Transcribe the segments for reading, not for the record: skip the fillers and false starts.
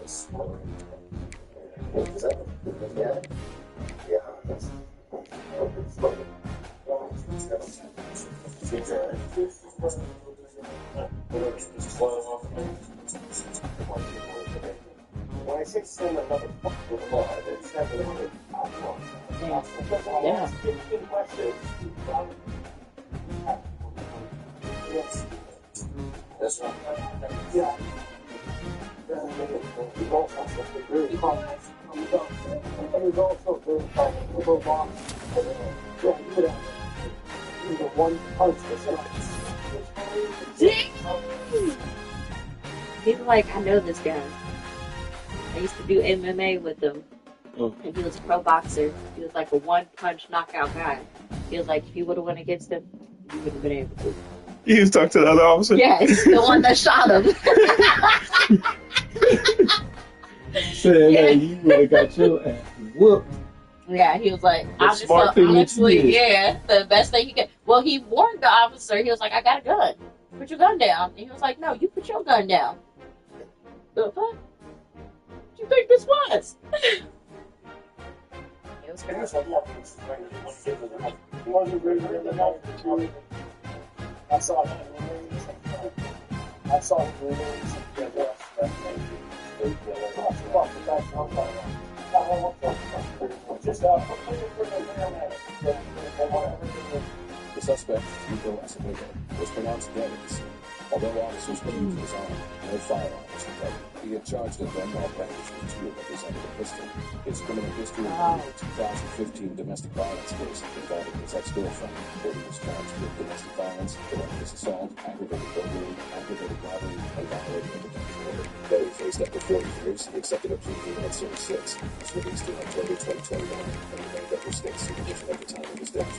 When I say send another fuck with the law, it's never another Yeah. Yes. That's right. Yeah. He's also very complex. He's also very complex. Yeah, he put out the one punch He's like, I know this guy. I used to do MMA with him. And he was a pro boxer. He was like a one-punch knockout guy. He was like, if you would have went against him, you wouldn't have been able to. He was talking to the other officer? Yes, the one that shot him. Saying that you would have got your ass whooped. Yeah, he was like, honestly, yeah, the best thing you can. Well, he warned the officer. He was like, I got a gun. Put your gun down. And he was like, no, you put your gun down. The fuck? What you think this was? It was crazy. I saw him The suspect, Hugo Acevedo, was pronounced dead at the scene. Although officers believed his arm, no firearm was recovered. He had charged a gun while brandishing two representative pistol. His criminal history included a 2015 domestic violence case involving his ex-girlfriend, where he was charged with domestic violence, felonious assault, aggravated burglary, aggravated robbery, and violating a protective order. Though he faced up to 40 years, he accepted a plea deal at 36. He was released in October 2021 and remained under state supervision at the time of his death.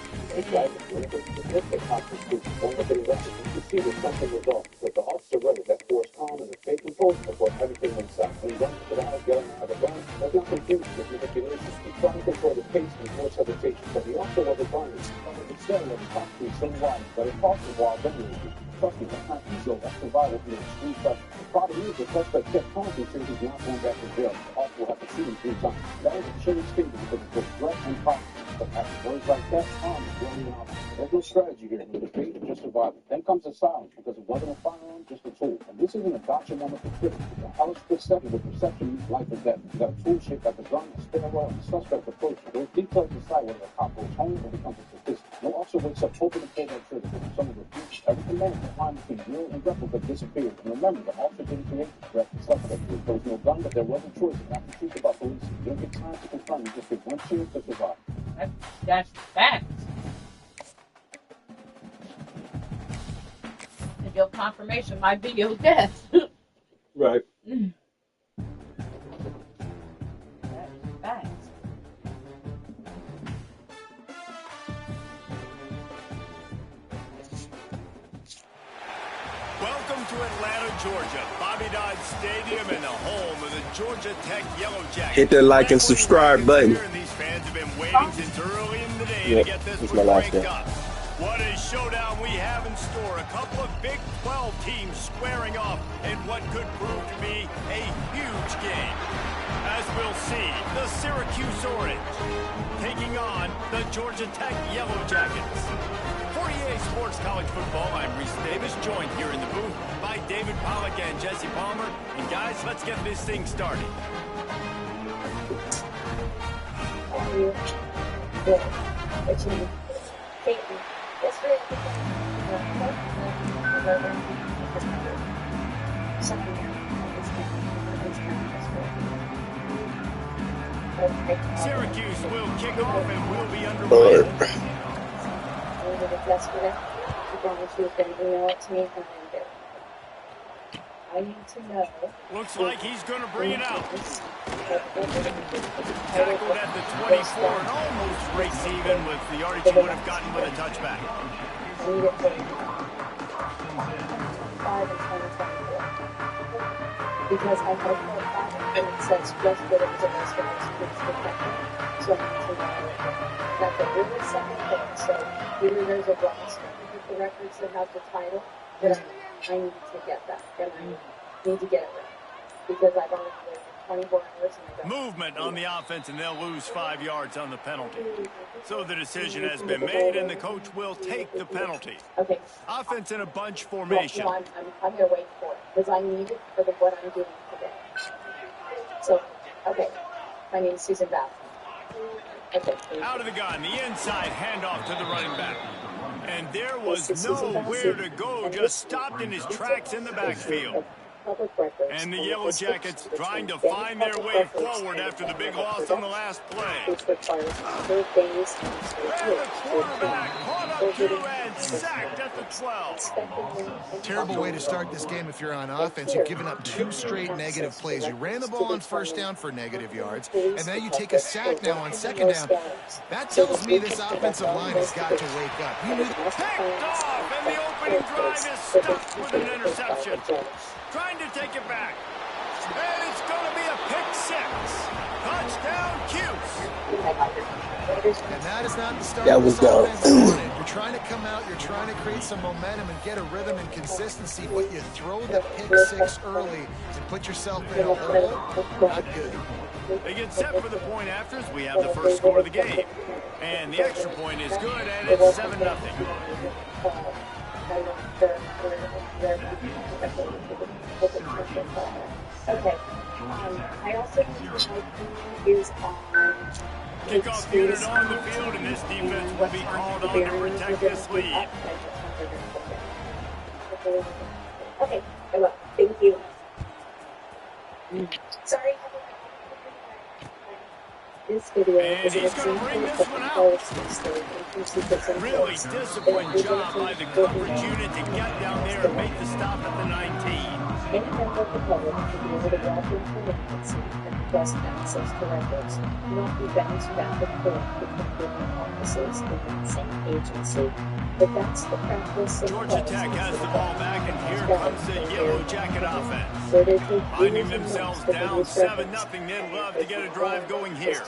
But the officer wrote that forced calm and a faith control before everything went south. And then, without yelling at a gun, that's not confused with manipulation. He tried to control the pace and force hesitation, but he also wasn't violent. Instead, he was possibly so violent that it cost him while venerating. Trust me, that's not easy. That's survival from extreme pressure. The problem is the suspect kept talking since he's not going back to jail. The officer will have to see him 3 times. That is a chilling statement because it's both threat and power. But after words like that, calm is really an option. There's no strategy here. The debate is just survival. Then comes the silence because it wasn't a firearm, just a tool. And this isn't a gotcha moment for critics. It's a hellish split second with perception meets life or death. You got a tool shaped like a gun, a stairwell, and a suspect approach. There's details decide whether a cop goes home or becomes a statistic. No officer wakes up hoping to pull that trigger, but someone repeats everything man behind between real and replica disappeared. And remember, the officer didn't create the threat, the suspect did. There was no gun, but there was a choice. And that's the truth about police. You don't get time to confront. You just get one chance to survive. That's facts. And your confirmation might be your death. Right. That's facts. Welcome to Atlanta, Georgia, Bobby Dodd Stadium and the home of the Georgia Tech Yellow Jackets. Hit that like and subscribe button. These fans have been waiting since early in the day to get this one ranked up. What a showdown we have in store. A couple of Big 12 teams squaring off in what could prove to be a huge game. As we'll see, the Syracuse Orange taking on the Georgia Tech Yellow Jackets. For EA Sports College Football, I'm Reese Davis, joined here in the booth by David Pollack and Jesse Palmer. And guys, let's get this thing started. Syracuse will kick off and will be underway. Yesterday, she told me she was going to email it to me, and I didn't do it. I need to know. Looks like he's going to bring it out. Tackled at the 24 and almost race even with the yardage he would have gotten with a touchback. I need it for 5 and 2024. Because I had no 5 and it says just that it was a risk of kids protected. So I need to know that there is a second thing. So either there's a blind spot with the records that have the title, that I need to get that. And I need to get it right. Because I don't have 24 hours and I don't. Movement on the offense, and they'll lose 5 yards on the penalty. So the decision has been made, and the coach will take the penalty. Okay. Offense in a bunch formation. No, I'm going to wait for it because I need it for what I'm doing today. So, okay. My name is Susan Bath. Okay. Out of the gun, the inside handoff to the running back. And there was nowhere to go, just stopped in his tracks in the backfield. And the Yellow Jackets trying to find their way forward after the big loss on the last play. Which requires 4 days and And the quarterback caught up to and sacked at the 12. Terrible way to start this game if you're on offense. You've given up 2 straight negative plays. You ran the ball on first down for negative yards, and now you take a sack now on second down. That tells me this offensive line has got to wake up. You knew Picked off, and the opening drive is stopped with an interception. Trying to take it back. And it's going to be a pick 6. Touchdown, Cuse. And that is not the start That of was this dope. offense. You're trying to come out, you're trying to create some momentum and get a rhythm and consistency, but you throw the pick 6 early and put yourself in a hole. Not good. They get set for the point afters. We have the first score of the game. And the extra point is good, and it's 7-0. Okay. I also need to use on Kickoff unit on the field, and this defense will be called on to protect this lead. Okay, I will. Thank you. Sorry. This video And he's going to bring this one out. Really disciplined job by the coverage unit to get down there and make the stop at the 19. Any member of the public should be able to walk into an agency and request access to records, not be bounced back and forth between different offices in that same agency. But that's the practice of Georgia Tech has the ball back, and here comes the Yellow Jacket offense. Finding themselves down 7-0, they'd love to get a drive going here.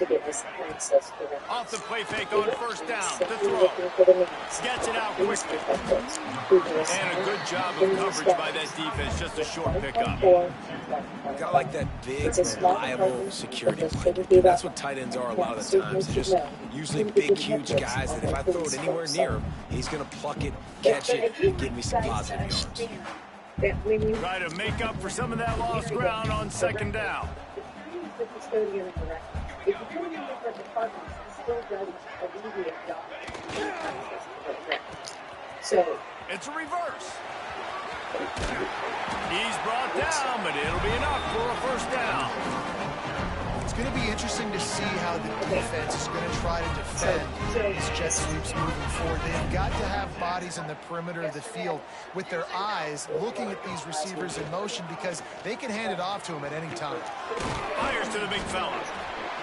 Off the play fake on first down, to throw. Gets it out quickly. And a good job of coverage by that defense, just a short pickup. Got like that big, reliable security blanket. That's what tight ends are a lot of the times. They're just usually big, huge guys that if I throw it anywhere near him, he's going to pluck it, catch it, and give me some positive yards. Try to make up for some of that lost ground on second down. So it's a reverse. He's brought down, but it'll be enough for a first down. It's going to be interesting to see how the defense is going to try to defend these jet sweeps moving forward. They've got to have bodies in the perimeter of the field with their eyes looking at these receivers in motion because they can hand it off to them at any time. Fires to the big fella.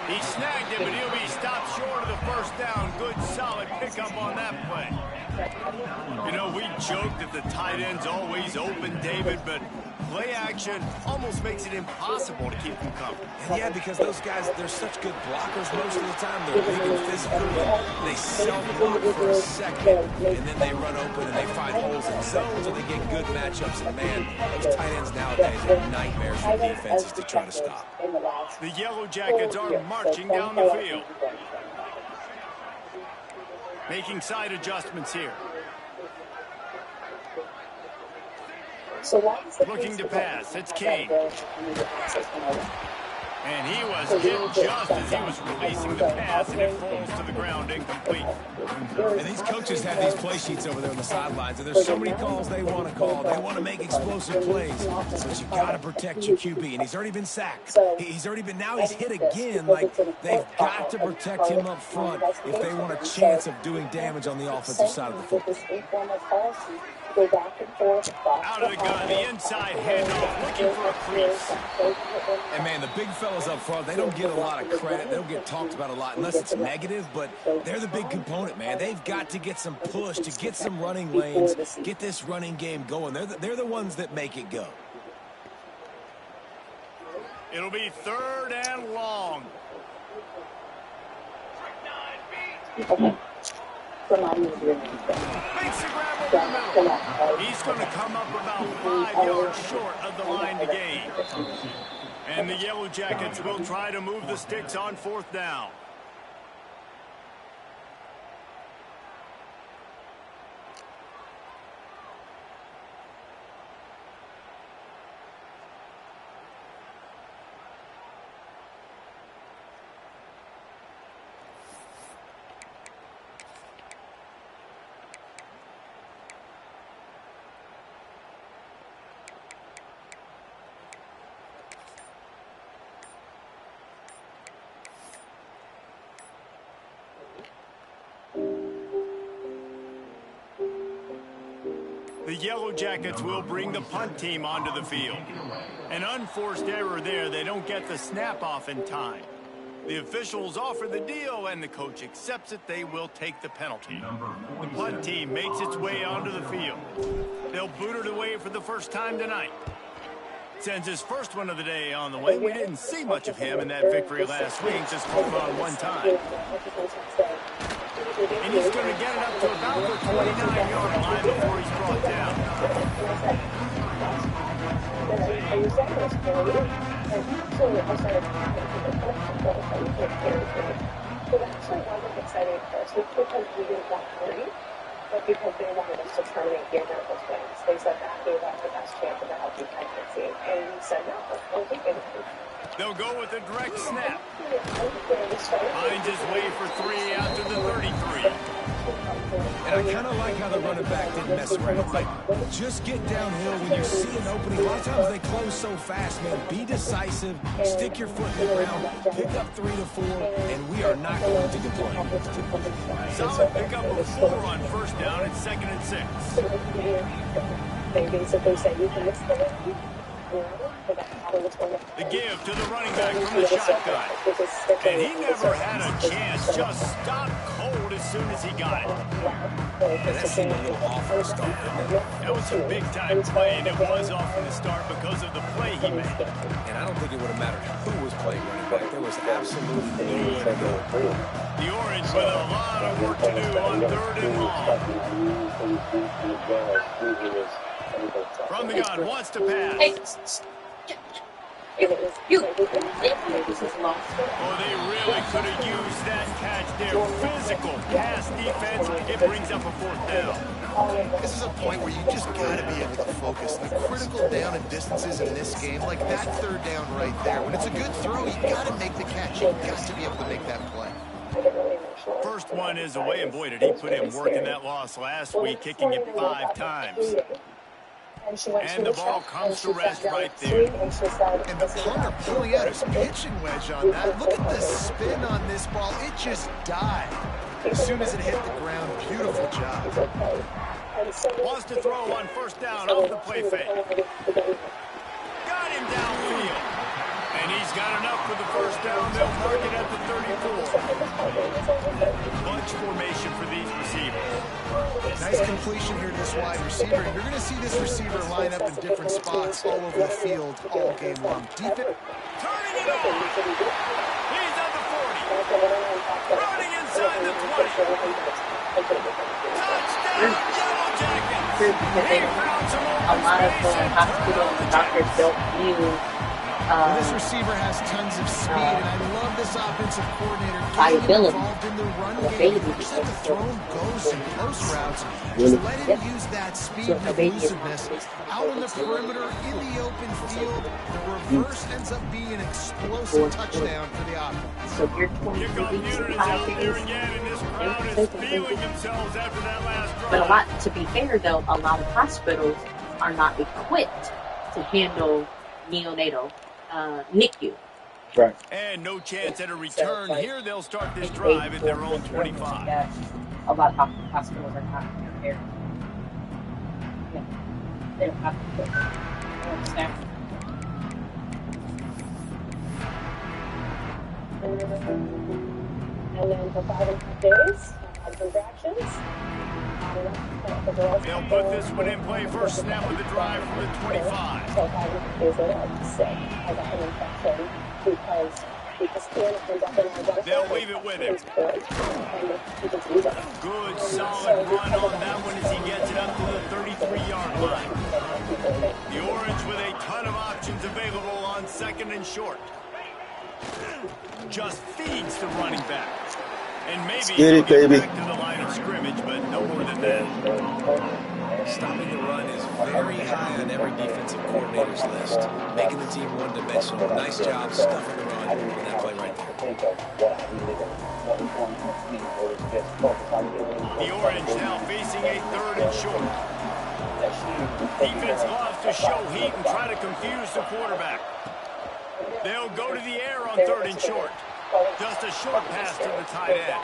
He snagged it, but he'll be stopped short of the first down. Good, solid pickup on that play. You know, we joked that the tight end's always open, David, but play action almost makes it impossible to keep them covered. And yeah, because those guys, they're such good blockers most of the time. They're big and physical. They self-block for a second, and then they run open and they find holes in zones, or they get good matchups. And man, those tight ends nowadays are nightmares for defenses to try to stop. The Yellow Jackets are marching down the field. Making side adjustments here. Looking to pass. It's King. And he was hit just as he was releasing the pass, and it falls to the ground incomplete. And these coaches have these play sheets over there on the sidelines, and there's so many calls they want to call. They want to make explosive plays, but you got to protect your QB. And he's already been sacked. He's already been, now he's hit again. Like, they've got to protect him up front if they want a chance of doing damage on the offensive side of the football. Out of the gun, the inside handoff, looking for a crease. And man, the big fellas up front, they don't get a lot of credit. They don't get talked about a lot unless it's negative, but they're the big component, man. They've got to get some push, to get some running lanes, get this running game going. They're the ones that make it go. It'll be 3rd and long. Makes the grab over the middle. He's going to come up about 5 yards short of the line to gain. And the Yellow Jackets will try to move the sticks on 4th down. The Yellow Jackets will bring the punt team onto the field. An unforced error there. They don't get the snap off in time. The officials offer the deal, and the coach accepts it. They will take the penalty. The punt team makes its way onto the field. They'll boot it away for the first time tonight. Sends his first one of the day on the way. We didn't see much of him in that victory last week, just called on one time. And he's going to get it up to about the 29-yard line before he's brought down. So that actually wasn't exciting at first, not because we didn't want to win, but because they wanted us to terminate the those wins. They said that gave us the best chance of a healthy pregnancy, and we said no, we'll take it. They'll go with a direct snap. Finds his way for 3 out to the 33. And I kind of like how the running back didn't mess around. Like, just get downhill when you see an opening. A lot of times they close so fast, man. Be decisive, stick your foot in the ground, pick up 3 to 4, and we are not going to deploy. Solid pickup of 4 on 1st down and 2nd and 6. They basically say you can extend. The give to the running back from the shotgun. And he never had a chance, just stopped cold as soon as he got it. That seemed a little off from the start, didn't it? That was a big-time play, and it was off from the start because of the play he made. And I don't think it would have mattered who was playing running back. There was absolutely no way to go. The Orange with a lot of work to do on 3rd and long. From the gun, wants to pass. Hey, you. Oh, they really could have used that catch there. Physical pass defense. It brings up a 4th down. This is a point where you just got to be able to focus. The critical down and distances in this game, like that 3rd down right there. When it's a good throw, you got to make the catch. You got to be able to make that play. First one is away, and boy, did he put in work in that loss last week, kicking it 5 times. And the ball comes to rest right there. And the punter pulling out his pitching wedge on that. Look at the spin on this ball. It just died as soon as it hit the ground. Beautiful job. Wants to throw on 1st down off the play fake. Got him downfield. And he's got enough for the 1st down. They'll mark it at the 34. Bunch formation for these receivers. Nice completion here to this wide receiver. You're going to see this receiver line up in different spots all over the field all game long. Turning it on. He's at the 40. Running inside the 20. Touchdown, Yellow Jackets. He found some A lot of hospitals and doctors don't view this receiver has tons of speed, and I love this offensive coordinator viability. involved in the run game. Just let the throw go some post routes. Just let him use that speed and elusiveness out on the perimeter in the open field. The reverse ends up being an explosive touchdown for the offense. So you're 22 Kickoff weeks unit and is 5 out there days. again, and this crowd is feeling themselves after that last But drive. to be fair though, a lot of hospitals are not equipped to handle neonatal NICU. Right. And no chance at a return. Here they'll start this drive at their own 25. A lot of hospitals are not prepared. Yeah. They don't have equipment. They don't have staff. And then for 5 days, contractions. They'll put this one in play. First snap of the drive from the 25. So I was sick. I got an infection because they'll leave it with him. Good, solid run on that one as he gets it up to the 33-yard line. The Orange with a ton of options available on second and short. Just feeds the running back. And maybe get it, baby. Back to the line of scrimmage, but no more than that. Stopping the run is very high on every defensive coordinator's list. Making the team one-dimensional. Nice job stuffing the run in that play right there. The Orange now facing a third and short. Defense loves to show heat and try to confuse the quarterback. They'll go to the air on third and short. Just a short pass to the tight end.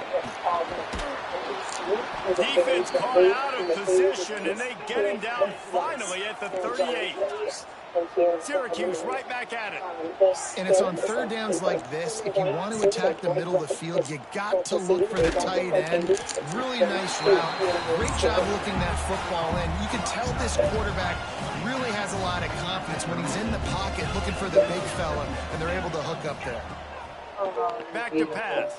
Defense caught out of position, and they get him down finally at the 38. Syracuse right back at it. And it's on third downs like this. If you want to attack the middle of the field, you got to look for the tight end. Really nice route. Great job looking that football in. You can tell this quarterback really has a lot of confidence when he's in the pocket looking for the big fella, and they're able to hook up there. Back to pass.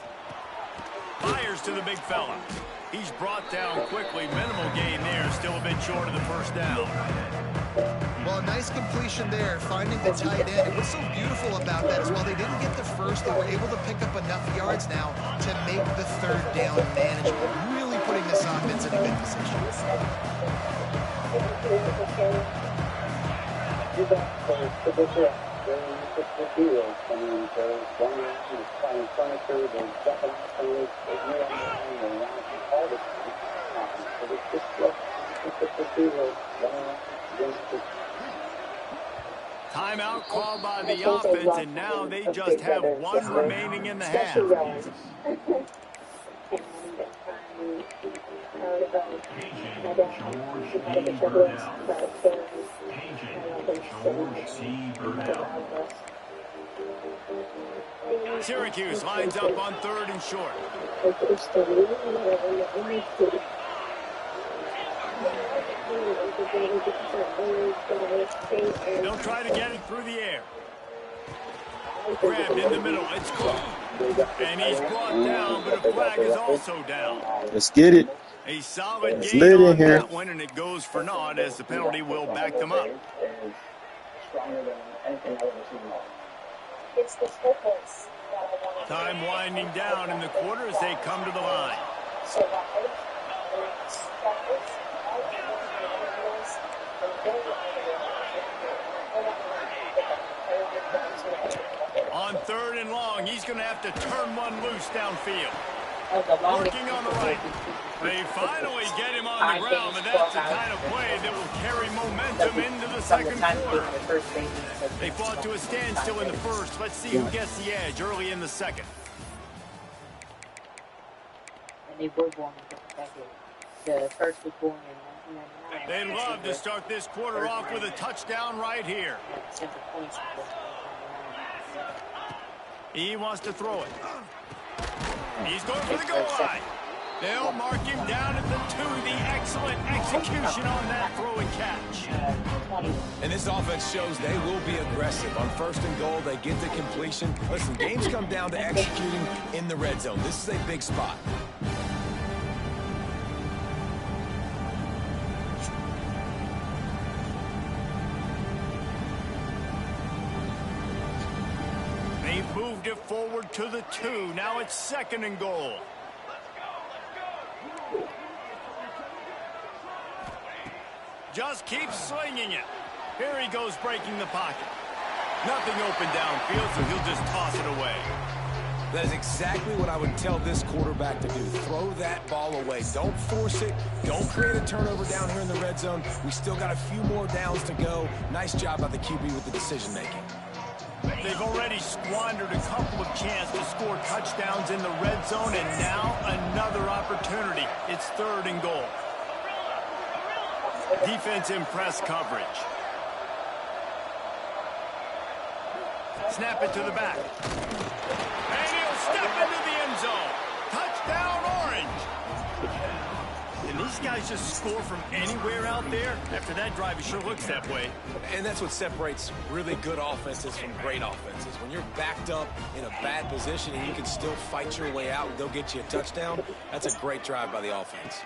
Fires to the big fella. He's brought down quickly. Minimal gain there. Still a bit short of the first down. Well, a nice completion there, finding the tight end. And what's so beautiful about that is while they didn't get the first, they were able to pick up enough yards now to make the third down manageable. Really putting this offense in a good position. Timeout called by the offense, and now they just have one remaining in the half. Syracuse lines up on third and short. They'll try to get it through the air. Grabbed in the middle. It's caught. And he's brought down, but a flag is also down. Let's get it. A solid It's gain lit in on here. that one, and it goes for naught as the penalty will back them up. It's the focus that I want to Time winding down in the quarter as they come to the line. On third and long, he's going to have to turn one loose downfield. Working on the right. They finally get him on the ground, but that's the kind of play that will carry momentum into the second quarter. They fought to a standstill in the first. Let's see who gets the edge early in the second. And they were born in the first was born in 1999. They'd love to start this quarter off with a touchdown right here. He wants to throw it. He's going for the goal line. They'll mark him down at the 2. The excellent execution on that throw and catch. And this offense shows they will be aggressive. On first and goal, they get the completion. Listen, games come down to executing in the red zone. This is a big spot. They've moved it forward to the 2. Now it's second and goal. Just keeps slinging it. Here he goes breaking the pocket. Nothing open downfield, so he'll just toss it away. That is exactly what I would tell this quarterback to do. Throw that ball away. Don't force it. Don't create a turnover down here in the red zone. We still got a few more downs to go. Nice job by the QB with the decision-making. They've already squandered a couple of chances to score touchdowns in the red zone, and now another opportunity. It's third and goal. Defense in press coverage. Snap it to the back. And he'll step into the end zone. Touchdown, Orange. And these guys just score from anywhere out there? After that drive, it sure looks that way. And that's what separates really good offenses from great offenses. When you're backed up in a bad position and you can still fight your way out and go get you a touchdown, that's a great drive by the offense.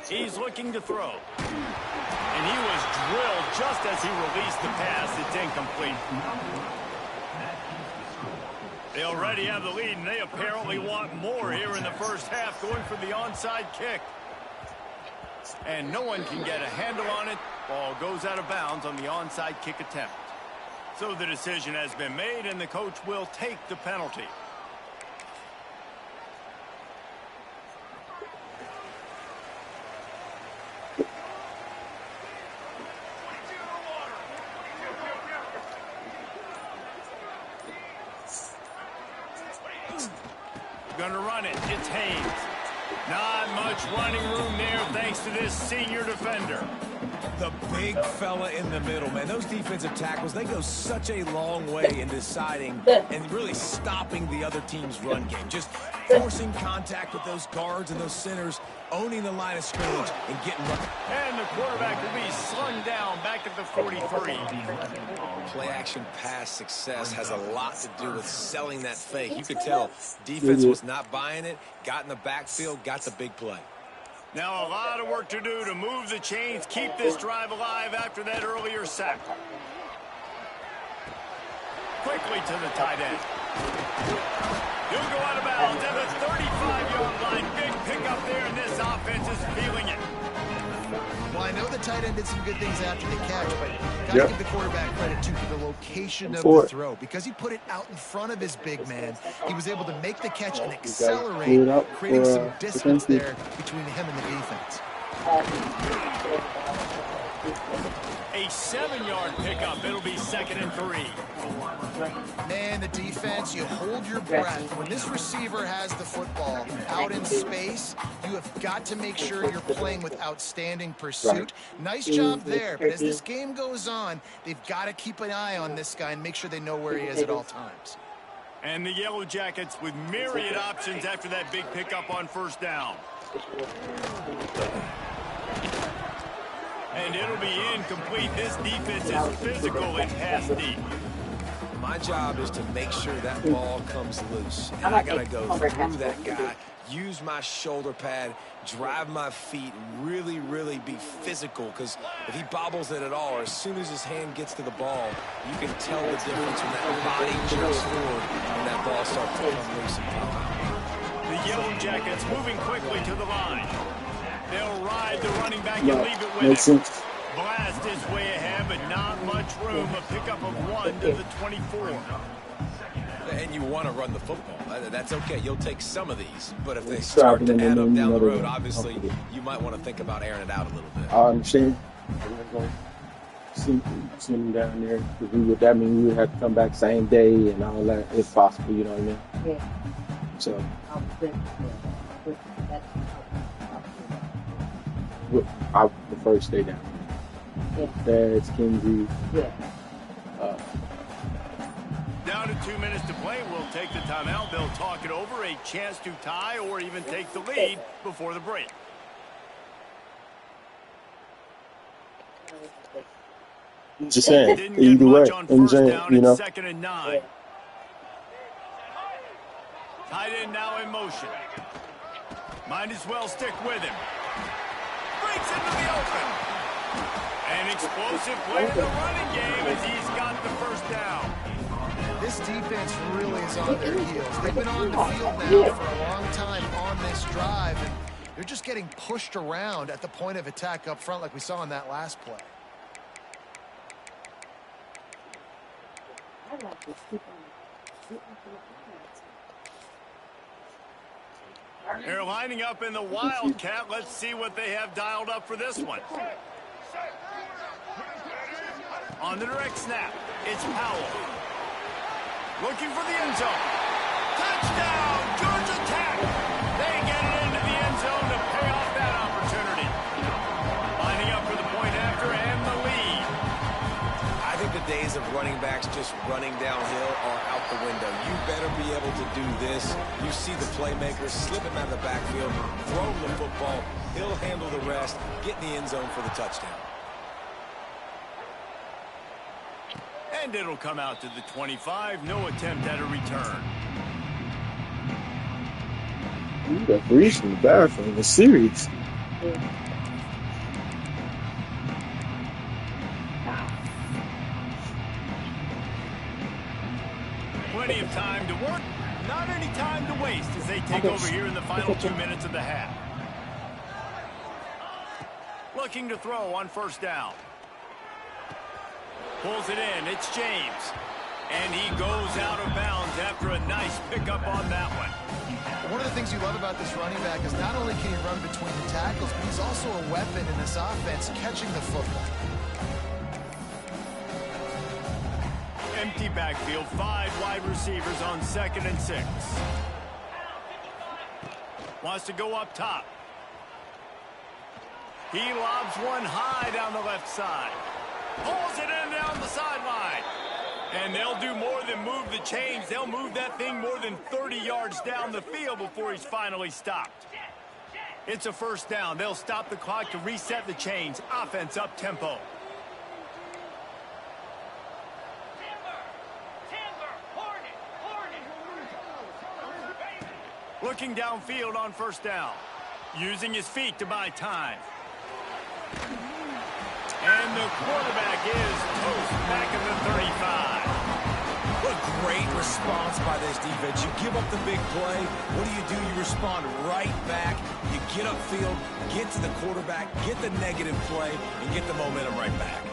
He's looking to throw. And he was drilled just as he released the pass. It's incomplete. They already have the lead, and they apparently want more here in the first half, going for the onside kick. And no one can get a handle on it. Ball goes out of bounds on the onside kick attempt. So the decision has been made, and the coach will take the penalty. Gonna run it. It's Haynes. Not much running room there thanks to this senior defender. The big fella in the middle, man. Those defensive tackles, they go such a long way in deciding and really stopping the other team's run game. Just forcing contact with those guards and those centers, owning the line of scrimmage and getting run. And the quarterback will be slung down back at the 43. Play action pass success has a lot to do with selling that fake. You could tell defense was not buying it, got in the backfield, got the big play. Now a lot of work to do to move the chains, keep this drive alive after that earlier sack. Quickly to the tight end. He'll go out of bounds at the 35-yard line. Big pickup there, and this offense is feeling it. Well, I know the tight end did some good things after the catch, but got to give the quarterback credit, too, for the location of the throw. Because he put it out in front of his big man, he was able to make the catch and accelerate, creating some distance there between him and the defense. A 7-yard pickup. It'll be 2nd and 3. Man, the defense, you hold your breath. When this receiver has the football out in space, you have got to make sure you're playing with outstanding pursuit. Nice job there, but as this game goes on, they've got to keep an eye on this guy and make sure they know where he is at all times. And the Yellow Jackets with myriad options after that big pickup on first down. And it'll be incomplete. This defense is physical and pass deep. My job is to make sure that ball comes loose. And I got to go through that guy, use my shoulder pad, drive my feet, really, really be physical. Because if he bobbles it at all, or as soon as his hand gets to the ball, you can tell the difference when that body jerks forward and that ball starts to come loose and pop out. The Yellow Jackets moving quickly to the line. They'll ride the running back and leave it with him. Blast his way ahead, but not much room. A pickup of 1 to the 24. And you want to run the football. That's okay. You'll take some of these. But if they start to add up down the road, obviously, you might want to think about airing it out a little bit. I understand. I'm going to see him down there. That means we would have to come back same day and all that, if possible, you know what I mean? Yeah. So. The first day down. That's Kenzie. Down to 2 minutes to play. We'll take the timeout. They'll talk it over. A chance to tie or even take the lead before the break. Just saying, Didn't either get way, much on first down, you know. It's 2nd and 9. Tight end now in motion. Might as well stick with him. Breaks into the open. An explosive play in the running game as he's got the first down. This defense really is on their heels. They've been on the field now for a long time on this drive, and they're just getting pushed around at the point of attack up front like we saw in that last play. They're lining up in the Wildcat. Let's see what they have dialed up for this one. On the direct snap, it's Powell. Looking for the end zone. Touchdown, Georgia Tech. They get it into the end zone to pay off that opportunity. Lining up for the point after and the lead. I think the days of running backs just running downhill are out the window. You better be able to do this. You see the playmakers slipping out of the backfield, throw him the football. He'll handle the rest, get in the end zone for the touchdown. And it'll come out to the 25. No attempt at a return. You got Breeze from the bathroom. It's serious. Plenty of time to work. Not any time to waste as they take over here in the final 2 minutes of the half. Looking to throw on first down. Pulls it in. It's James. And he goes out of bounds after a nice pickup on that one. One of the things you love about this running back is not only can he run between the tackles, but he's also a weapon in this offense catching the football. Empty backfield, 5 wide receivers on 2nd and 6. Wants to go up top. He lobs one high down the left side. Pulls it in down the sideline. And they'll do more than move the chains. They'll move that thing more than 30 yards down the field before he's finally stopped. It's a first down. They'll stop the clock to reset the chains. Offense up tempo. Looking downfield on first down. Using his feet to buy time. And the quarterback is toast back at the 35. What a great response by this defense. You give up the big play. What do? You respond right back. You get upfield, get to the quarterback, get the negative play, and get the momentum right back.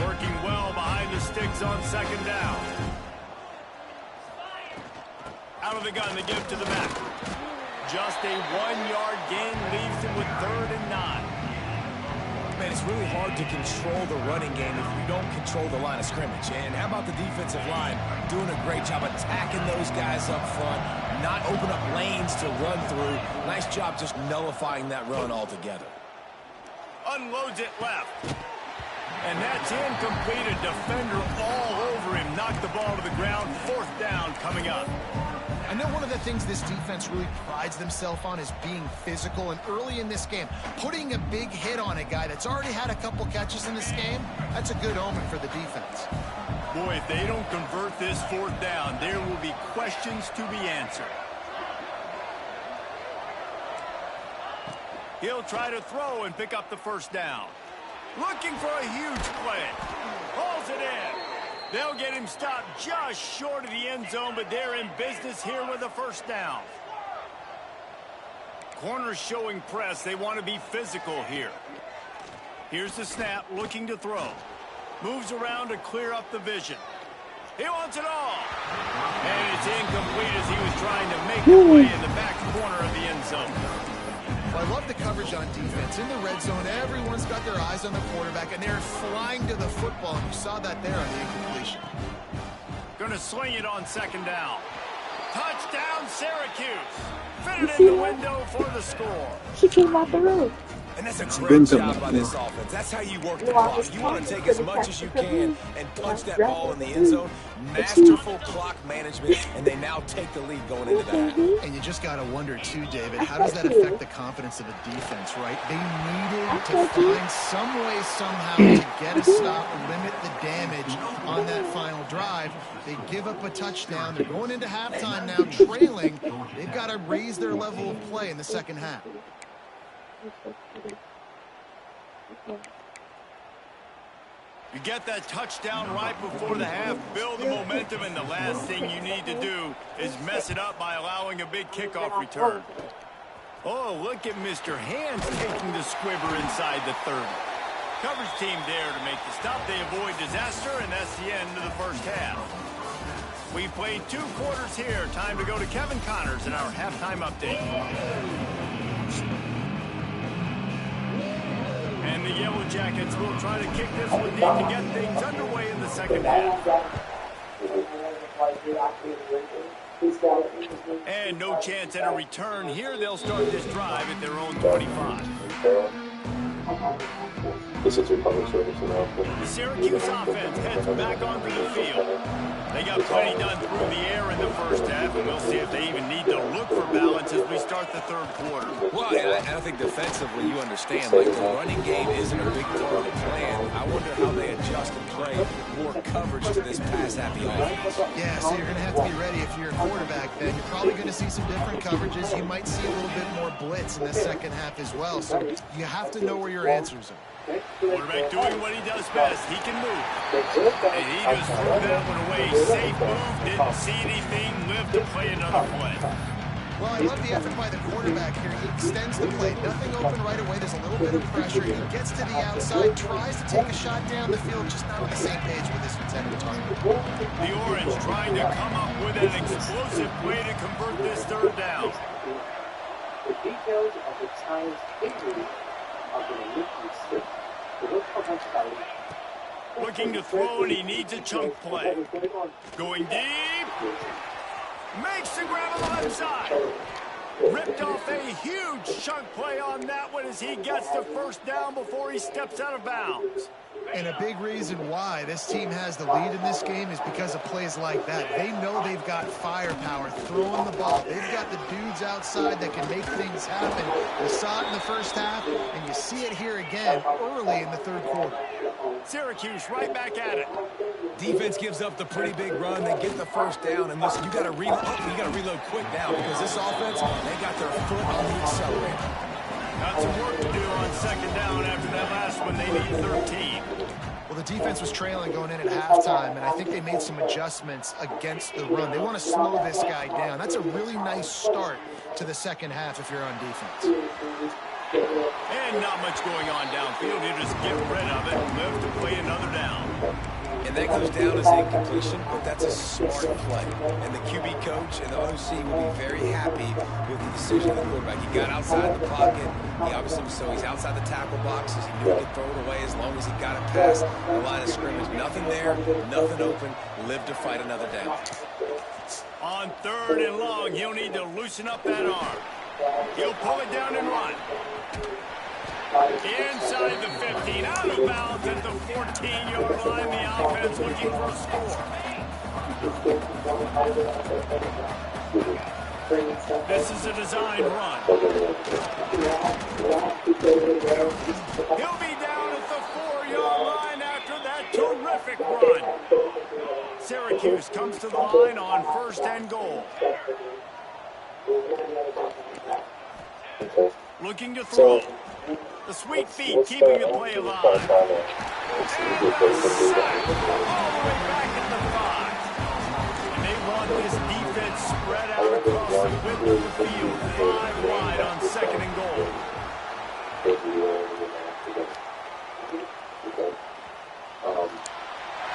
Working well behind the sticks on second down. Out of the gun, they give to the back. Just a 1-yard gain leaves him with 3rd and 9. Man, it's really hard to control the running game if you don't control the line of scrimmage. And how about the defensive line doing a great job attacking those guys up front, not open up lanes to run through. Nice job just nullifying that run altogether. Unloads it left. And that's incomplete. A defender all over him. Knocked the ball to the ground. 4th down coming up. I know one of the things this defense really prides themselves on is being physical, and early in this game, putting a big hit on a guy that's already had a couple catches in this game, that's a good omen for the defense. Boy, if they don't convert this 4th down, there will be questions to be answered. He'll try to throw and pick up the first down. Looking for a huge play. Hauls it in. They'll get him stopped just short of the end zone, but they're in business here with a first down. Corners showing press. They want to be physical here. Here's the snap, looking to throw. Moves around to clear up the vision. He wants it all. And it's incomplete as he was trying to make a play in the back corner of the end zone. Well, I love the coverage on defense. In the red zone, everyone's got their eyes on the quarterback, and they're flying to the football. And you saw that there on the incompletion. Going to swing it on second down. Touchdown, Syracuse. Fitted in the window for the score. She came off the roof. And that's a great job by this offense. That's how you work the clock. You want to take as much as you can and punch that ball in the end zone. Masterful clock management, and they now take the lead going into that. And you just got to wonder, too, David, how does that affect the confidence of a defense, right? They needed to find some way, somehow, to get a stop and limit the damage on that final drive. They give up a touchdown. They're going into halftime now, trailing. They've got to raise their level of play in the second half. You get that touchdown right before the half, build the momentum, and the last thing you need to do is mess it up by allowing a big kickoff return. Oh, look at Mr. Hands taking the squibber inside the 30. Coverage team there to make the stop. They avoid disaster, and that's the end of the first half. We played 2 quarters here. Time to go to Kevin Connors in our halftime update. And the Yellow Jackets will try to kick this one deep to get things underway in the second half. And no chance at a return here. They'll start this drive at their own 25. This is your public service announcement. The Syracuse offense heads back onto the field. They got plenty done through the air in the first half, and we'll see if they even need to look for balance as we start the third quarter. Well, I think defensively, you understand, like the running game isn't a big part of the plan. I wonder how they adjust and play more coverage to this pass-happy offense. Yeah, so you're going to have to be ready if you're a quarterback then. You're probably going to see some different coverages. You might see a little bit more blitz in the second half as well. So you have to know where your answers are. Quarterback doing what he does best. He can move. And he just threw that one away. Safe move. Didn't see anything. Lived to play another play. Well, I love the effort by the quarterback here. He extends the play. Nothing open right away. There's a little bit of pressure. He gets to the outside, tries to take a shot down the field, just not on the same page with his intended target. The Orange trying to come up with an explosive way to convert this third down. The details of the Giants' victory are going to look mistake. Looking to throw, and he needs a chunk play. Going deep. Makes the grab on the left side. Ripped off a huge chunk play on that one as he gets the first down before he steps out of bounds. And a big reason why this team has the lead in this game is because of plays like that. They know they've got firepower throwing the ball. They've got the dudes outside that can make things happen. You saw it in the first half, and you see it here again early in the third quarter. Syracuse right back at it. Defense gives up the pretty big run. They get the first down, and listen, you got to reload quick now because this offense, they got their foot on the accelerator. Got some work to do on second down after that last one. They need 13. Well, the defense was trailing going in at halftime, and I think they made some adjustments against the run. They want to slow this guy down. That's a really nice start to the second half if you're on defense. And not much going on downfield. You just get rid of it and live to play another down. And that goes down as incompletion, but that's a smart play. And the QB coach and the OC will be very happy with the decision of the quarterback. He got outside the pocket. He obviously, so he's outside the tackle boxes. He knew he could throw it away as long as he got it past the line of scrimmage. Nothing there, nothing open. Live to fight another down. On third and long, he'll need to loosen up that arm. He'll pull it down and run. Inside the 15, out of bounds at the 14-yard line. The offense looking for a score. This is a designed run. He'll be down at the 4-yard line after that terrific run. Syracuse comes to the line on first and goal. Looking to throw. The sweet feet keeping the play alive. And the sack all the way back at the 5. And they want this defense spread out across the width of the field. 5 wide on second and goal.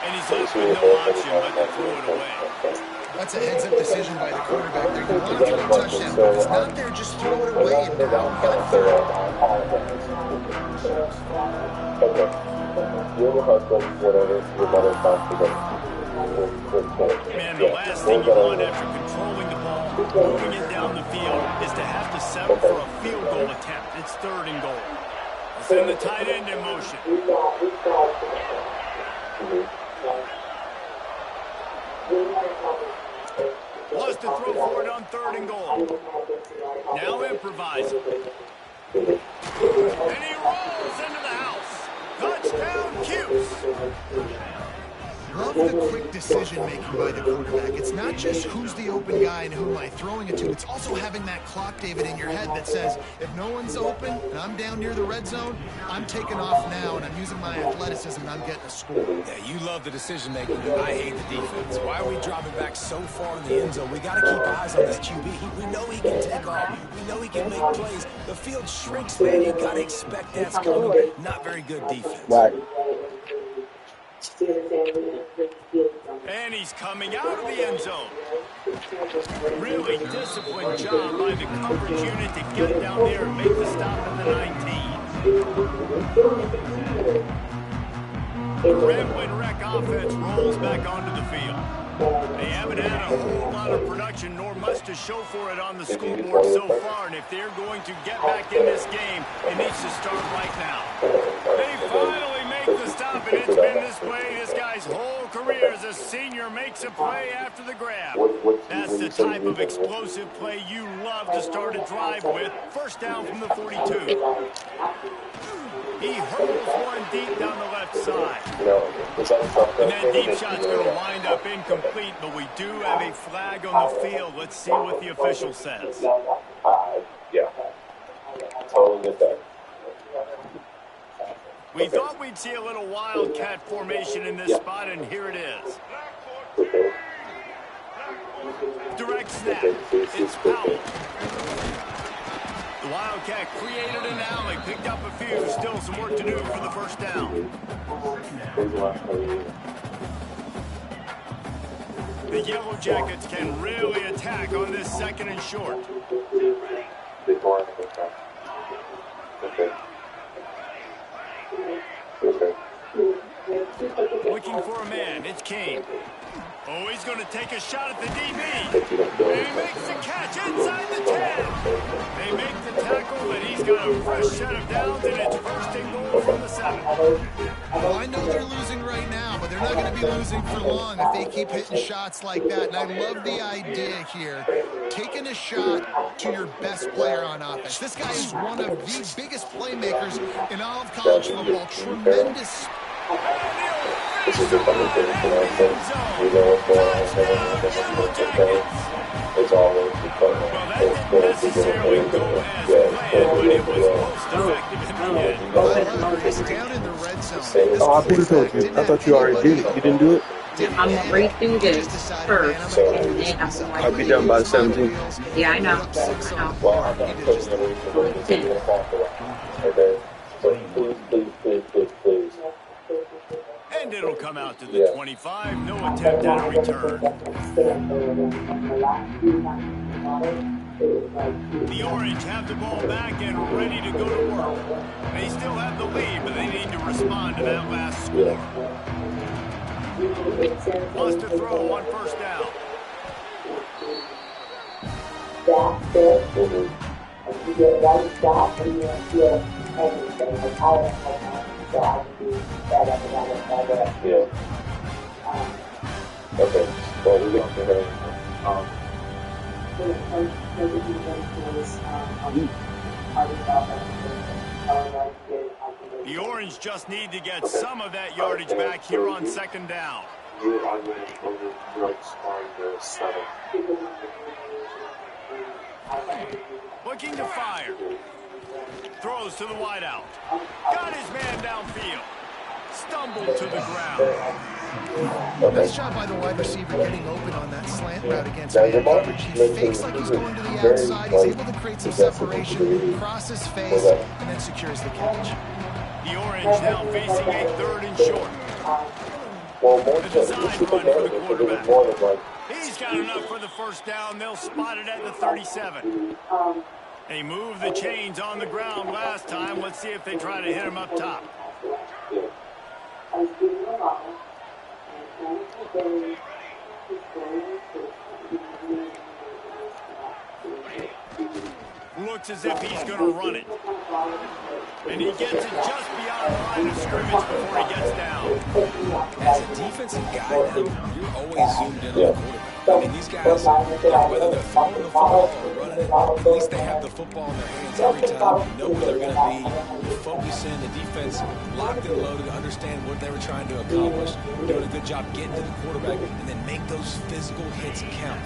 And he's left with no option but to throw it away. That's a heads-up decision by the quarterback there. You want to throw a touchdown, but it's not there. Just throw it away and now you got third. Man, the last thing you want after controlling the ball, moving it down the field, is to have to settle for a field goal attempt. It's third and goal. Send the tight end in motion. Wants to throw for it on third and goal. Now improvising. And he rolls into the house. Touchdown, Cuse. Love the quick decision-making by the quarterback. It's not just who's the open guy and who am I throwing it to. It's also having that clock, David, in your head that says, if no one's open and I'm down near the red zone, I'm taking off now and I'm using my athleticism and I'm getting a score. Yeah, you love the decision-making. I hate the defense. Why are we dropping back so far in the end zone? We got to keep eyes on this QB. We know he can take off. We know he can make plays. The field shrinks, man. You got to expect that's coming. Not very good defense. Right. And he's coming out of the end zone. Really disciplined job by the coverage unit to get it down there and make the stop at the 19. The Red Wing Wreck offense rolls back onto the field. They haven't had a whole lot of production, nor much to show for it on the scoreboard so far. And if they're going to get back in this game, it needs to start right now. They finally make the stop, and it's been this way this guy's whole career as a senior makes a play after the grab. That's the type of explosive play you love to start a drive with. First down from the 42. He hurdles one deep down the left side. And that deep shot's going to wind up incomplete, but we do have a flag on the field. Let's see what the official says. Yeah. Totally get that. We thought we'd see a little wildcat formation in this spot, and here it is. Direct snap. It's Powell. The Wildcat created an alley, picked up a few. Still some work to do for the first down. The Yellow Jackets can really attack on this second and short. Looking for a man. It's Kane. Oh, he's going to take a shot at the DB. And he makes the catch inside the 10. They make the tackle, and he's got a fresh set of downs, and it's first and goal from the 7. Well, I know they're losing right now, but they're not going to be losing for long if they keep hitting shots like that. And I love the idea here, taking a shot to your best player on offense. This guy is one of the biggest playmakers in all of college football. Tremendous. This is the funny thing, it's always because well, that didn't necessarily go as planned, but it was most effective in the end. Down in the red zone. Oh, I told you. I thought you already did it. You didn't do it? I'm going to read through this first, So, and then I'm going I'll be done by the 17th. Yeah, I know. Well, I'm not putting everything okay. So, please. And it'll come out to the 25. No attempt at a return. The Orange have the ball back and ready to go to work. They still have the lead, but they need to respond to that last score. Wants to throw on first down. Yeah. Okay. Well, we're looking at The Orange just need to get some of that yardage back here on second down. Looking to fire. Throws to the wideout. Got his man downfield. Stumbled to the ground. Nice job by the wide receiver getting open on that slant route against man coverage. He fakes like he's going to the outside. He's able to create some separation, cross his face, and then secures the catch. The Orange now facing a third and short. the design run for the quarterback. He's got enough for the first down. They'll spot it at the 37. They moved the chains on the ground last time. Let's see if they try to hit him up top. Looks as if he's going to run it. And he gets it just beyond the line of scrimmage before he gets down. As a defensive guy, you're always zoomed in on the quarterback. I mean, these guys, whether they're throwing the football or running it, at least they have the football in their hands every time. Know where they're going to be. You're focusing the defense, locked and loaded, understand what they were trying to accomplish. Doing a good job getting to the quarterback, and then make those physical hits count.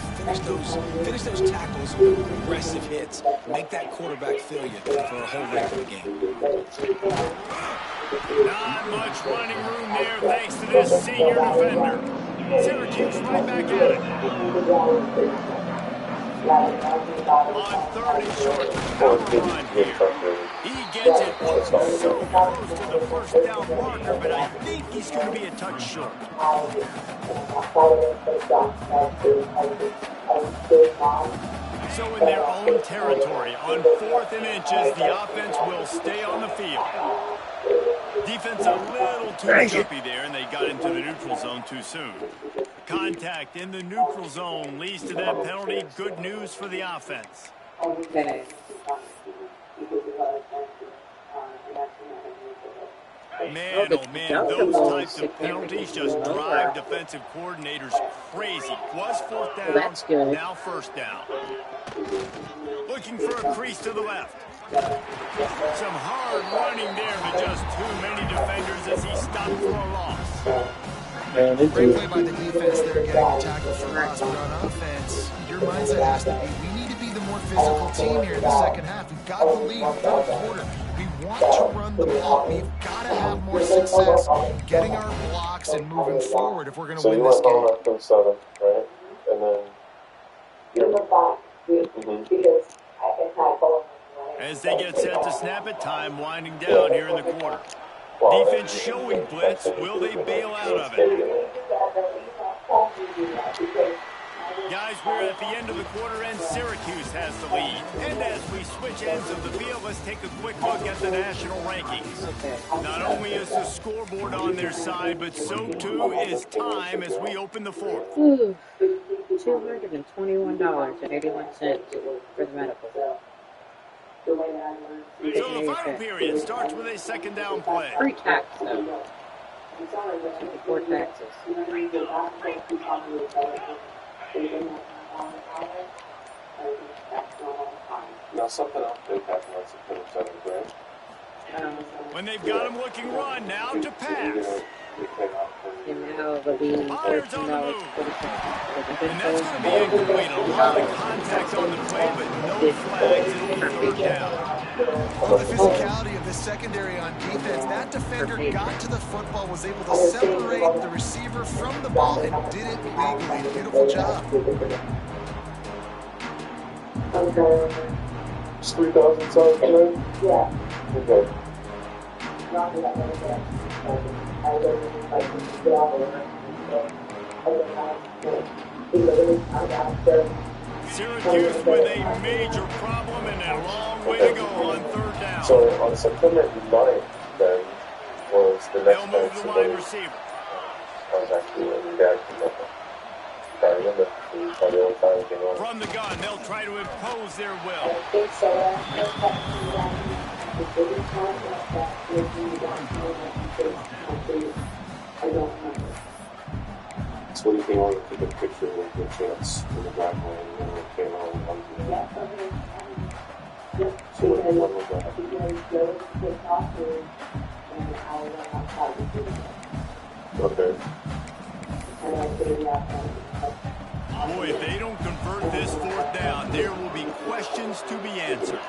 Finish those tackles with aggressive hits. Make that quarterback feel you for a whole rest of the game. Not much running room there thanks to this senior defender. Syracuse right back at it. On third and short, power run here. He gets it so close to the first down marker, but I think he's going to be a touch short. So in their own territory, on 4th and inches, the offense will stay on the field. Defense a little too jumpy there, and they got into the neutral zone too soon. Contact in the neutral zone leads to that penalty. Good news for the offense. Okay. Man, oh man, those types of penalties just drive defensive coordinators crazy. Was fourth down, that's good. Now first down. Looking for a crease to the left. Some hard running there, but just too many defenders as he stopped for a loss. Great play by the defense there, getting a tackle for loss. But on offense, your mindset has to be, we need to be the more physical team here in the second half. We've got the lead third quarter. We want to run the ball. We've got to have more success getting our blocks and moving forward if we're going to win this game. From 7, right? And then As they get set to snap it, time winding down here in the quarter. Defense showing blitz. Will they bail out of it? Guys, we're at the end of the quarter, and Syracuse has the lead. And as we switch ends of the field, let's take a quick look at the national rankings. Not only is the scoreboard on their side, but so too is time as we open the fourth. Ooh, $221.81 for the medical. So the final period starts with a second down play. Pre-tax, though. Before taxes. now something else big happened on September 7th, right? When they've got him looking run, now to pass. And now it'll be Myers on the $14.40 move. for the And that's going to be incomplete. A lot of contact on the play, but no flags. It'll be third down. Well, the physicality of the secondary on defense, that defender got to the football, was able to separate the receiver from the ball, and did it legally. Beautiful job. It's 3,000 songs, right? Yeah. Okay. Syracuse with a major problem and a long way to go on third down. So on September 9th, then, was the next They'll time move the somebody, wide receiver. I was actually with Dad from the I remember the only time it came on. From the gun, they'll try to impose their will. So when he came on, he took a picture of the chance in the driveway, and then it came on. So when was that? Okay. Boy, if they don't convert this fourth down, there will be questions to be answered.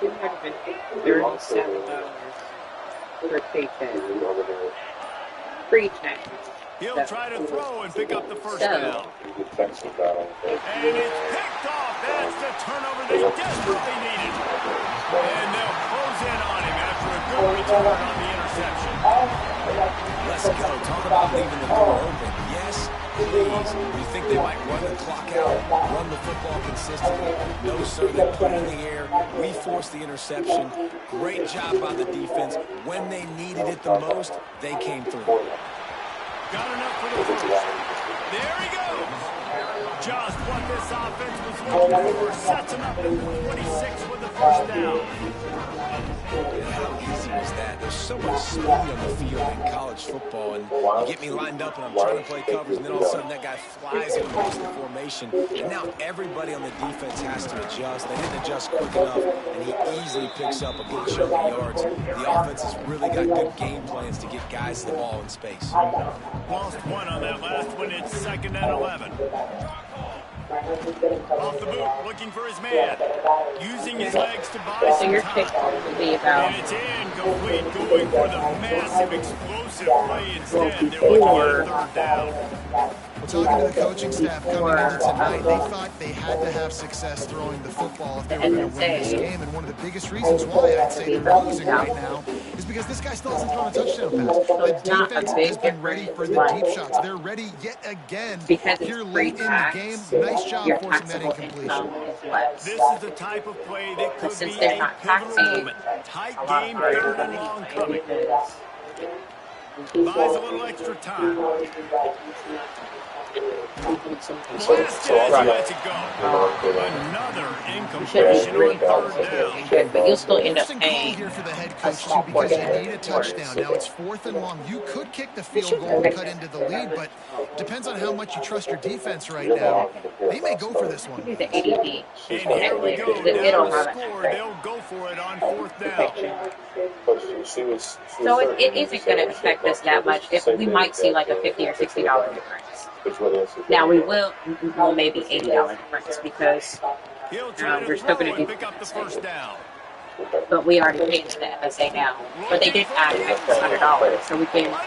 $237 per paycheck. Pre-tax. He'll try to throw and pick up the first down. And it's picked off. That's the turnover they desperately needed. And they'll close in on him after a good return on the interception. Let's go. Talk about leaving the door open. Yes, please. You think they might run the clock out, run the football consistently? No, sir. They put it in the air. We forced the interception. Great job by the defense. When they needed it the most, they came through. Got enough for the first. There he goes. Just what this offense was looking for. Sets him up at the 26 with the first down. How easy was that? There's so much speed on the field in college football, and you get me lined up and I'm trying to play coverage, and then all of a sudden that guy flies in amongst the formation, and now everybody on the defense has to adjust. They didn't adjust quick enough, and he easily picks up a good chunk of yards. The offense has really got good game plans to get guys the ball in space. Lost one on that last one. It's 2nd and 11. Off the boot, looking for his man. Using his legs to buy So some your time. kick will be about And it's incomplete, going for the massive explosive play instead. They're looking at a third down. Well, talking to the coaching staff coming into tonight, they thought they had to have success throwing the football if they were going to win this game. And one of the biggest reasons why I'd say they're losing right now is because this guy still hasn't thrown a touchdown pass. The defense has been ready for the deep shots. They're ready yet again here late in the game. Nice job forcing that incompletion. This is the type of play that could be a pivotal moment. Tight game, 3rd and long coming. Buys a little extra time. Blasted as he lets it go. Another incompletion on 3rd down. But you'll still end up Interesting call paying here for the head coach too, because you need a touchdown. Now it's 4th and long. You could kick the field goal and cut into the lead, but depends on how much you trust your defense right now. They may go for this one. the ADP. And here we go. Down the score. They'll go for it on 4th down. So it isn't going to affect us that much. We might see like a $50 or $60 difference. Now we will maybe $80 difference because we're still going to do pick up the 1st down. but we already paid the FSA now. But they did add an extra $100, so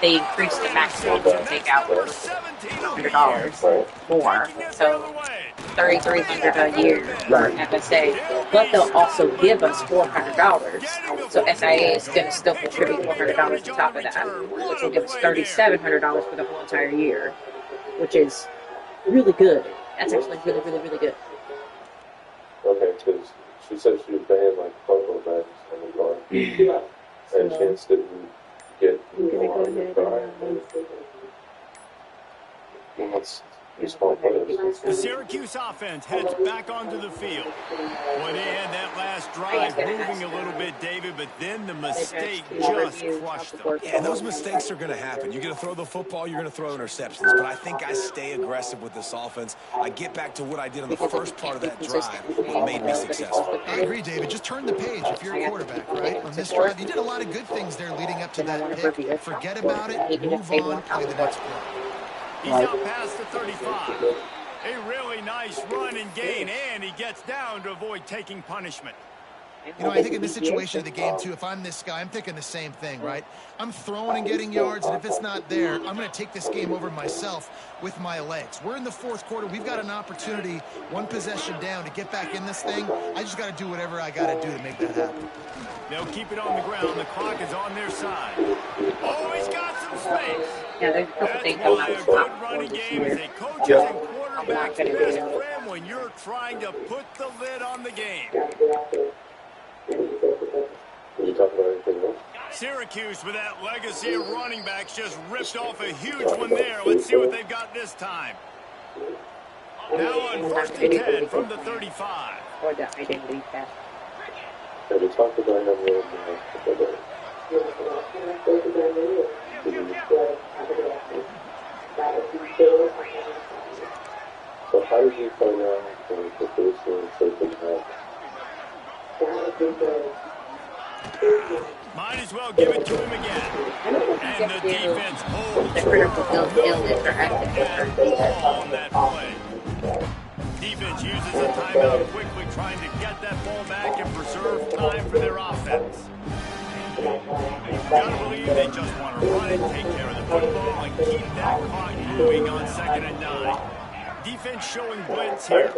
they increased the maximum to take out $100 more. So $3,300 a year for FSA. But they'll also give us $400. So SIA is going to still contribute $400 on top of that, which will give us $3,700 for the whole entire year, which is really good. That's actually really, really, really good. Okay, because she said she was paying like Coco bags on the car. And Chance didn't get more on the car. Well, that's his fault. The Syracuse offense heads back onto the field. Well, they had that last drive moving a little bit, David, but then the mistake just crushed them. Yeah, those mistakes are going to happen. You're going to throw the football, you're going to throw interceptions. But I think I stay aggressive with this offense. I get back to what I did on the first part of that drive that made me successful. I agree, David. Just turn the page if you're a quarterback, right? On this drive, you did a lot of good things there leading up to that pick. Forget about it, move on, play the next play. He's out past the 35. A really nice run and gain, and he gets down to avoid taking punishment. You know, I think in this situation of the game, too, if I'm this guy, I'm thinking the same thing, right? I'm throwing and getting yards, and if it's not there, I'm going to take this game over myself with my legs. We're in the 4th quarter. We've got an opportunity, one possession down, to get back in this thing. I just got to do whatever I got to do to make that happen. They'll keep it on the ground. The clock is on their side. Oh, he's got some space. Yeah, there's a couple things That's I'm why not a stop good for running this game is year. a coach's and quarterback's best friend when you're trying to put the lid on the game. You talk about anything else? Syracuse, with that legacy of running backs, just ripped off a huge one there. Let's see what they've got this time. Now on 1st and 10 from the 35. Or the identity theft. Yeah, we talked about him a little more. So how did you find out the first one taken out? Might as well give it to him again. And the defense holds The critical illness or active on that play. Defense uses a timeout quickly, trying to get that ball back and preserve time for their offense. Gotta believe they just want to run it, take care of the football, and keep that clock moving on 2nd and 9. Defense showing blitz here.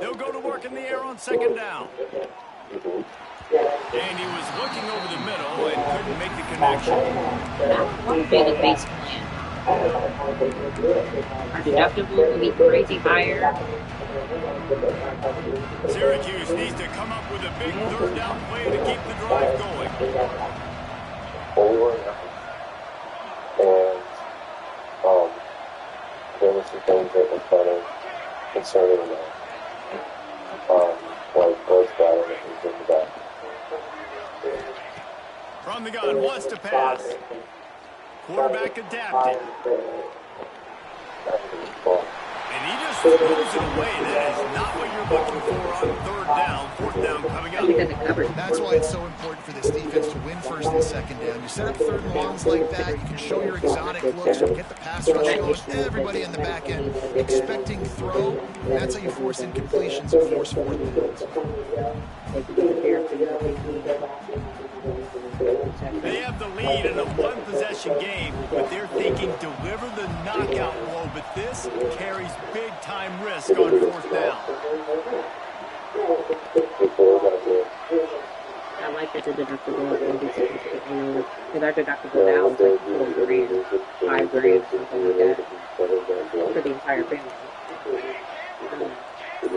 They'll go to work in the air on 2nd down. And he was looking over the middle and couldn't make the connection. That would be the base plan. Our deductible will be crazy higher. Syracuse needs to come up with a big 3rd down play to keep the drive going. And there were some things that were kind of concerning about like Bird's battle that was in the back. From the gun, wants to pass. Quarterback adapted. And he just throws it away. That is not what you're looking for on 3rd down. 4th down coming up. That's why it's so important for this defense to win 1st and 2nd down. You set up 3rd and longs like that, you can show your exotic looks and get the pass rush going. Everybody in the back end expecting throw. That's how you force incompletions and force 4th downs. They have the lead in a one-possession game, but they're thinking deliver the knockout blow, but this carries big-time risk on fourth down. I like that the deductible is because our deductible now is like $4,000, $5,000, something like that for the entire family.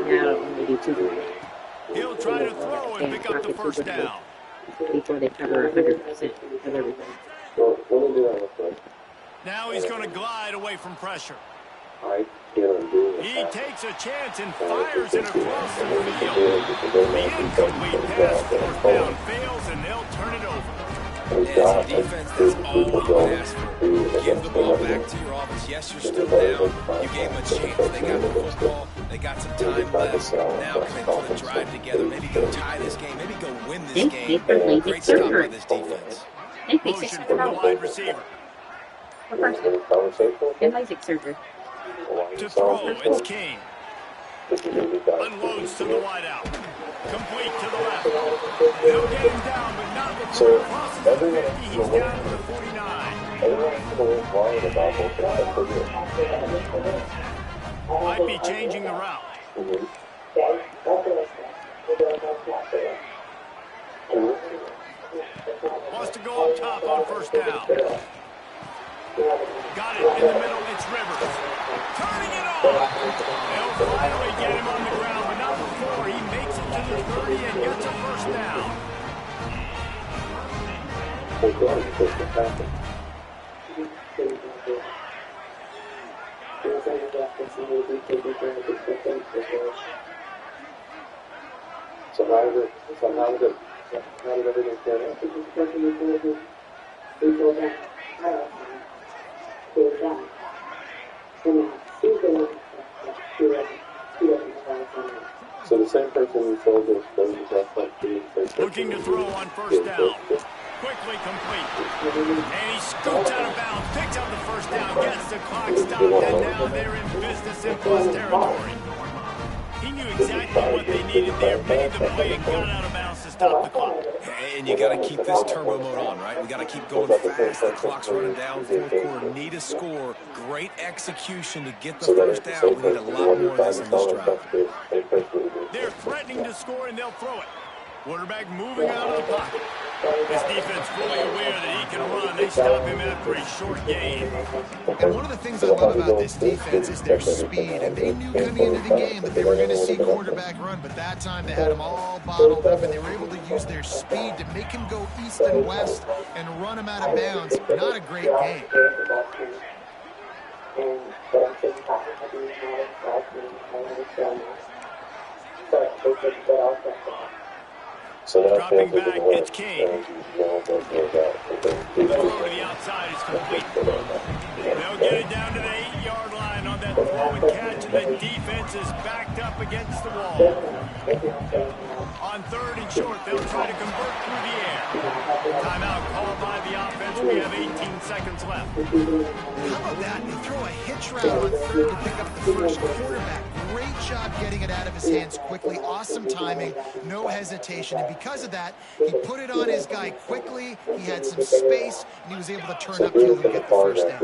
Now only do $2,000. He'll try to throw and pick up the first down. Before they cover 100% of everything. Now he's going to glide away from pressure. He takes a chance and fires it across the field. The incomplete pass, fourth down fails, and they'll turn it over. As a defense, that's all you can ask for. Give the ball back to your offense. Yes, you're still down. You gave them a chance. They got the football. They got some time left. Now can they put a drive together? Maybe go tie this game. Maybe go win this game. Great stop by this defense. Motion from the wide receiver. And LASIK surgery. To throw, it's King. Unloads to the wideout. Complete to the left. They'll get him down, but not before he crosses the 50. He's down to the 49. Might be changing the route. Wants to go up top on first down. Got it in the middle. It's Rivers. Turning it on. They'll finally get him on the ground, but not before he makes it to the 30 and gets a first down. So how did everything turn out? So the same person who sold this looking to throw on first down. Quickly complete. And he scoots out of bounds, picks up the first down, gets the clock stopped, and now they're in business in plus territory. He knew exactly what they needed there, made the play, and got out of bounds to stop the clock. And you got to keep this turbo mode on, right? We got to keep going fast. The clock's running down. Fourth quarter, need a score. Great execution to get the first down. We need a lot more of this in this drive. They're threatening to score, and they'll throw it. Quarterback moving out of the pocket. This defense fully aware that he can run. They stop him after a short gain. And one of the things I love about this defense is their speed. And they knew coming into the game that they were going to see quarterback run, but that time they had him all bottled up, and they were able to use their speed to make him go east and west and run him out of bounds. Not a great game. So dropping back, it's King. The throw to the outside is complete. They'll get it down to the 8-yard line on that throw and catch, and the defense is backed up against the wall. On third and short, they'll try to convert through the air. Timeout called by the offense. We have 18 seconds left. How about that? They throw a hitch route on third to pick up the first quarterback. Great job getting it out of his hands quickly. Awesome timing. No hesitation. And because of that, he put it on his guy quickly. He had some space, and he was able to turn upfield and get the first down.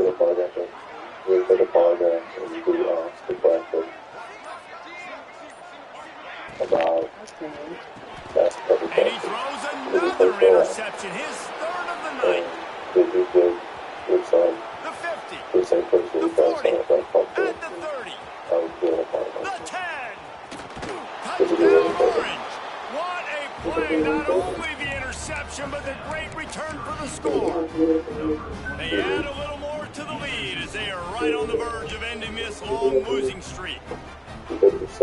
And he throws another interception, his third of the night. The 50, the 40, and the 30, the 10. Touchdown Orange. What a play, not only the interception, but the great return for the score. They add a little more to the lead as they are right on the verge of ending this long losing streak.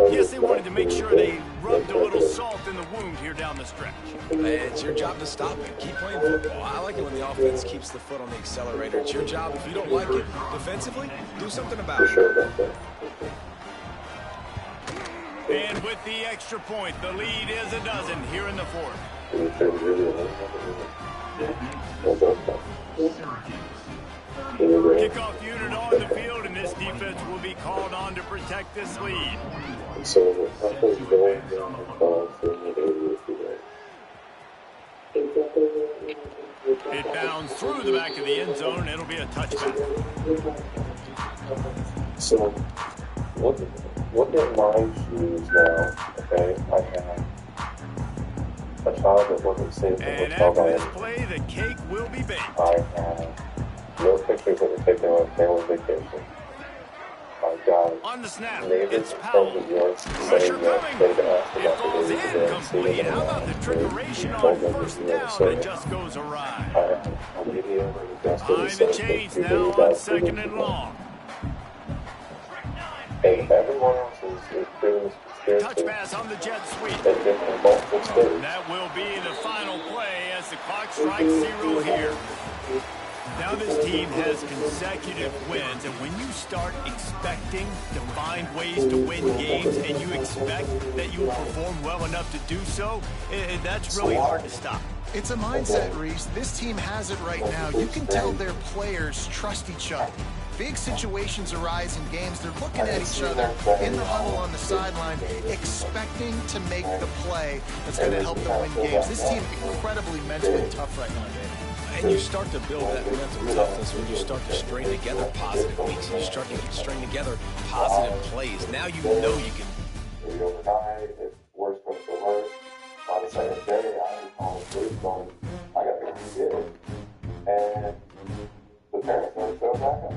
Yes, they wanted to make sure they rubbed a little salt in the wound here down the stretch. It's your job to stop it. Keep playing football. I like it when the offense keeps the foot on the accelerator. It's your job. If you don't like it defensively, do something about it. And with the extra point, the lead is a dozen here in the fourth. Kickoff unit on the field, and this defense will be called on to protect this lead. It bounds through the back of the end zone. It'll be a touchback. So, look at my shoes now, okay? I have a child that wasn't safe in And the hotel after this bed. play, the cake will be baked. I have no pictures that were taken on family vacation. I've got On the snap, neighbors it's and Powell. friends of yours Pressure saying that coming. they would ask It about the falls days again, seeing incomplete. them How about the around. trickeration They on told them first that you were down? saying It just goes awry. I have a video where the Dustin Behind the said that chains you now did on that second and long. and everyone else is doing this Touch conspiracy pass on the jet sweep. and different multiple states. That will be the final play as the clock strikes 0 here. Now this team has consecutive wins, and when you start expecting to find ways to win games and you expect that you will perform well enough to do so, that's really hard to stop. It's a mindset, Reese. This team has it right now. You can tell their players trust each other. Big situations arise in games. They're looking at each other in the huddle on the sideline, expecting to make the play that's going to help them win games. This team incredibly mentally tough right now, Dave. And you start to build that mental toughness when you start to string together positive weeks. You start to string together positive plays. Now you know you can. If you overnight, if worse comes to worse, on the second day, I was calling police going, I got the kid. And the parents never showed back up.